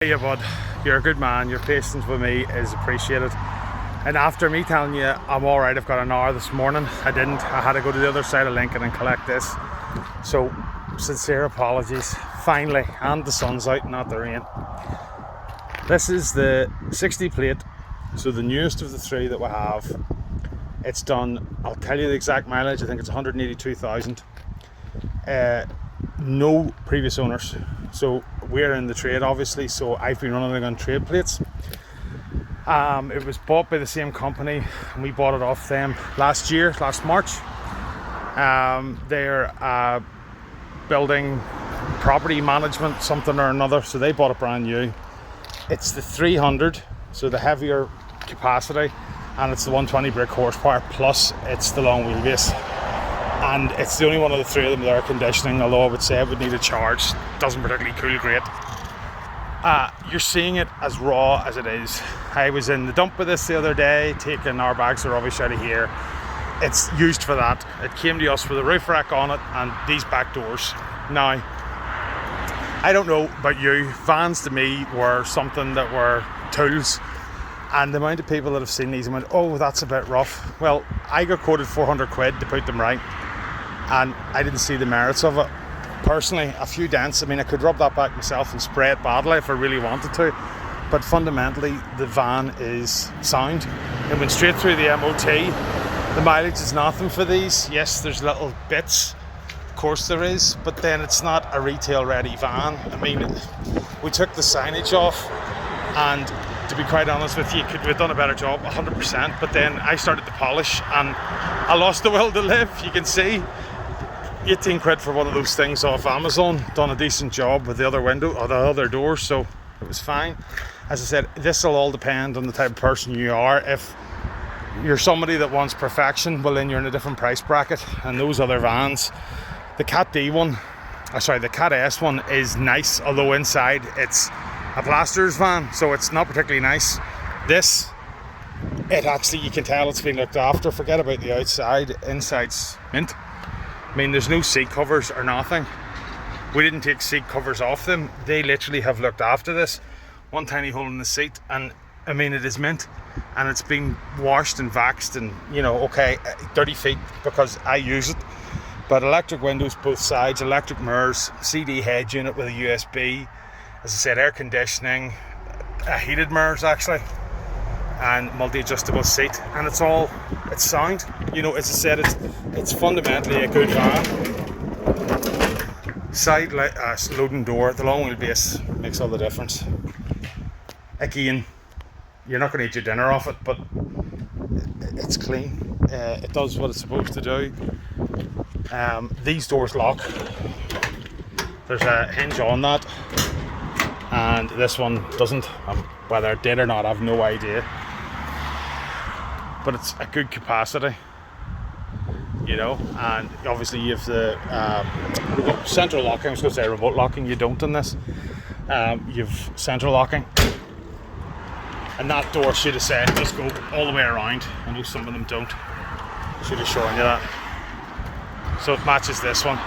Hey bud, you're a good man, your patience with me is appreciated. And after me telling you I'm alright, I've got an hour this morning, I had to go to the other side of Lincoln and collect this. So, sincere apologies, finally, and the sun's out, not the rain. This is the 60 plate, so the newest of the three that we have. It's done, I'll tell you the exact mileage, I think it's 182,000. No previous owners. So we're in the trade obviously, so I've been running it on trade plates. It was bought by the same company and we bought it off them last March. They're building property management something or another, so they bought it brand new. It's the 300, so the heavier capacity, and it's the 120 brake horsepower, plus it's the long wheelbase. And it's the only one of the three of them with air conditioning, although I would say it would need a charge. Doesn't particularly cool great. You're seeing it as raw as it is. I was in the dump with this the other day, taking our bags of rubbish out of here. It's used for that. It came to us with a roof rack on it and these back doors. Now, I don't know about you, vans to me were something that were tools. And the amount of people that have seen these and went, oh, that's a bit rough. Well, I got quoted 400 quid to put them right. And I didn't see the merits of it. Personally, a few dents, I mean, I could rub that back myself and spray it badly if I really wanted to. But fundamentally, the van is sound. It went straight through the MOT. The mileage is nothing for these. Yes, there's little bits. Of course there is. But then it's not a retail-ready van. I mean, we took the signage off, and to be quite honest with you, could we have done a better job? 100%. But then I started to polish and I lost the will to live. You can see 18 quid for one of those things off Amazon. Done a decent job with the other window or the other doors, so it was fine. As I said, this will all depend on the type of person you are. If you're somebody that wants perfection, well then you're in a different price bracket. And those other vans, the Cat D one, the Cat S one is nice, although inside it's a plasterer's van, so it's not particularly nice. This, it actually, you can tell it's been looked after. Forget about the outside, inside's mint. I mean, there's no seat covers or nothing. We didn't take seat covers off them. They literally have looked after this. One tiny hole in the seat, and I mean, it is mint, and it's been washed and vaxed, and you know, okay, dirty feet because I use it. But electric windows both sides, electric mirrors, CD head unit with a USB. As I said, air conditioning, heated mirrors actually, and multi-adjustable seat, and it's sound. You know, as I said, it's fundamentally a good van. Side loading door, the long wheelbase makes all the difference. Again, you're not going to eat your dinner off it, but it's clean. It does what it's supposed to do. These doors lock. There's a hinge on that. And this one doesn't. Whether it did or not, I have no idea. But it's a good capacity, you know. And obviously you have the central locking. I was going to say remote locking. You don't in this. You've central locking, and that door should have said just go all the way around. I know some of them don't. Should have shown you that. So it matches this one.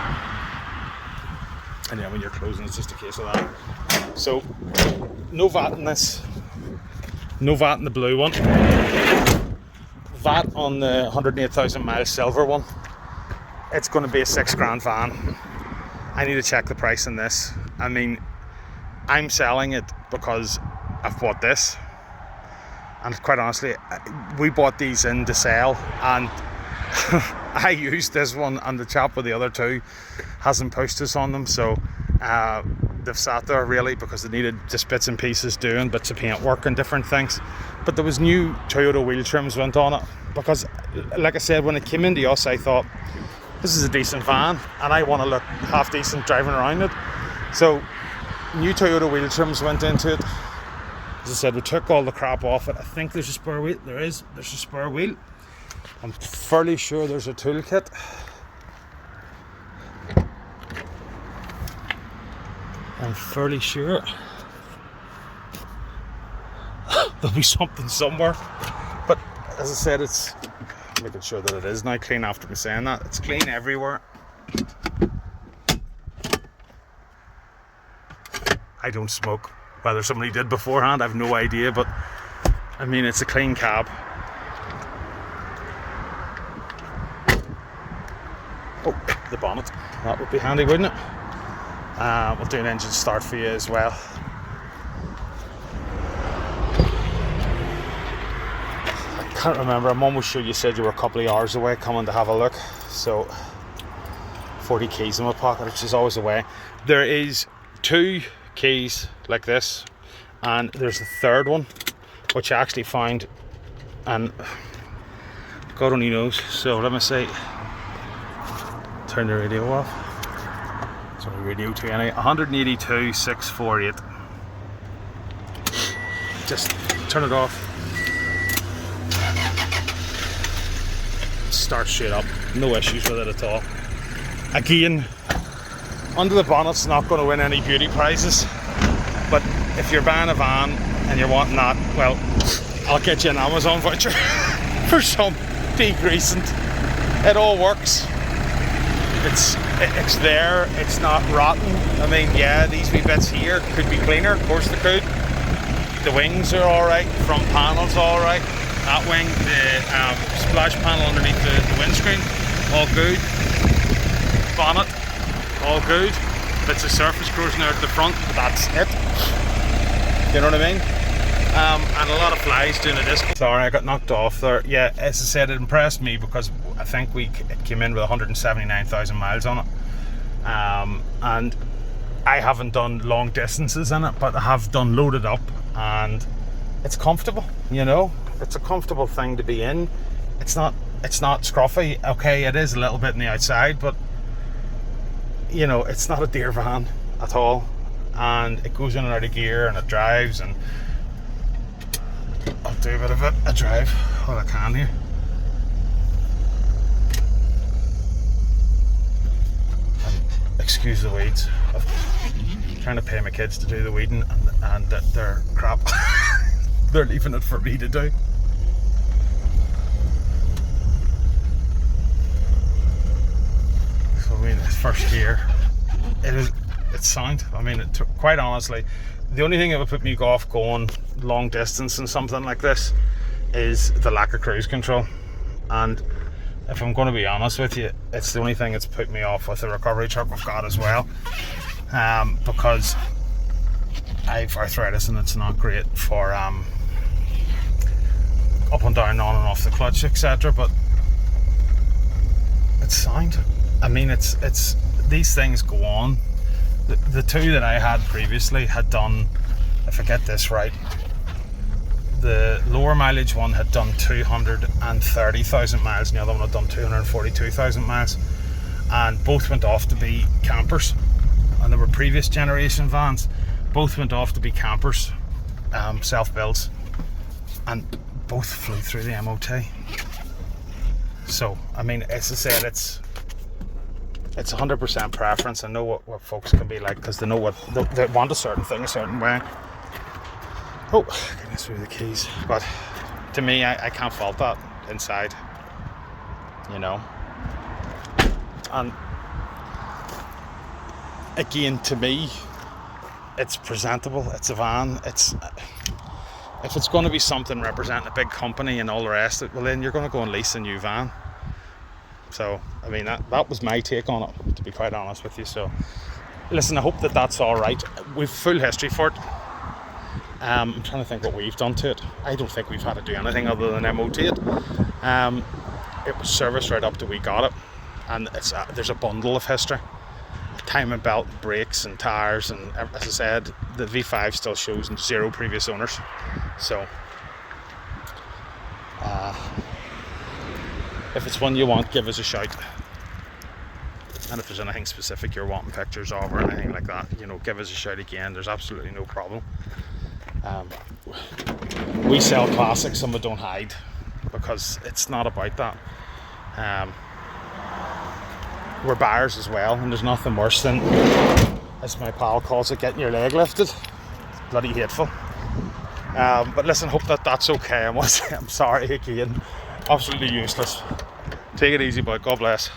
And yeah, when you're closing, it's just a case of that. So, no VAT in this. No VAT in the blue one. VAT on the 108,000 mile silver one. It's going to be a £6,000 van. I need to check the price on this. I mean, I'm selling it because I've bought this. And quite honestly, we bought these in to sell, and I used this one, and the chap with the other two hasn't pushed us on them, so they've sat there really because they needed just bits and pieces doing, bits of paint work and different things. But there was new Toyota wheel trims went on it, because like I said, when it came into us, I thought this is a decent van and I want to look half decent driving around it. So new Toyota wheel trims went into it. As I said, we took all the crap off it. I think there's a spare wheel. There's a spare wheel. I'm fairly sure there's a toolkit. I'm fairly sure there'll be something somewhere. But as I said, it's making sure that it is now clean after me saying that. It's clean everywhere. I don't smoke. Whether somebody did beforehand, I've no idea, but I mean, it's a clean cab. Oh, the bonnet. That would be handy, wouldn't it? We'll do an engine start for you as well. I can't remember, I'm almost sure you said you were a couple of hours away coming to have a look. So 40 keys in my pocket, which is always a way. There is 2 keys like this, and there's a third one which I actually found, and God only knows. So let me see, turn the radio off. It's only radio 2 anyway. 182,648. Just turn it off, start straight up, no issues with it at all. Again, under the bonnet's not going to win any beauty prizes, but if you're buying a van and you're wanting that, well, I'll get you an Amazon voucher for some degreasant. It all works. It's there, it's not rotten. I mean, yeah, these wee bits here could be cleaner, of course they could. The wings are alright, front panel's alright. That wing, the splash panel underneath the windscreen, all good. Bonnet, all good. Bits of surface corrosion there at the front, but that's it. You know what I mean? And a lot of flies doing a disc. Sorry, I got knocked off there. Yeah, as I said, it impressed me because I think it came in with 179,000 miles on it. And I haven't done long distances in it, but I have done loaded up, and it's comfortable, you know? It's a comfortable thing to be in. It's not scruffy. Okay, it is a little bit on the outside, but you know, it's not a deer van at all, and it goes in and out of gear, and it drives, and I'll do a bit of it. I drive all I can here. And excuse the weeds. I'm trying to pay my kids to do the weeding, and they're crap. They're leaving it for me to do. So I mean, it's first gear. It's sound. I mean, quite honestly, the only thing that would put me off going long distance and something like this is the lack of cruise control. And if I'm going to be honest with you, it's the only thing that's put me off with the recovery truck we've got as well, because I've arthritis and it's not great for up and down, on and off the clutch, etc. But it's sound. I mean, it's these things go on. The 2 that I had previously had done, if I get this right, the lower mileage one had done 230,000 miles and the other one had done 242,000 miles, and both went off to be campers. And there were previous generation vans, both went off to be campers, self-builds, and both flew through the MOT. So I mean, as I said, it's 100% preference. I know what folks can be like, because they know what they want a certain thing a certain way. Oh goodness, through the keys. But to me, I can't fault that inside, you know. And again, to me, it's presentable. It's a van. If it's going to be something representing a big company and all the rest of it, well then you're going to go and lease a new van. So I mean, that was my take on it, to be quite honest with you. So listen, I hope that's all right. We've full history for it. I'm trying to think what we've done to it. I don't think we've had to do anything other than MOT it. It was serviced right up till we got it, and there's a bundle of history: timing belt, brakes, and tires. And as I said, the V5 still shows 0 previous owners. So if it's one you want, give us a shout. And if there's anything specific you're wanting pictures of or anything like that, you know, give us a shout again. There's absolutely no problem. We sell Classix and we don't hide, because it's not about that. We're buyers as well, and there's nothing worse than, as my pal calls it, getting your leg lifted. It's bloody hateful. But listen, hope that's okay. I'm sorry again. Absolutely useless. Take it easy, bud. God bless.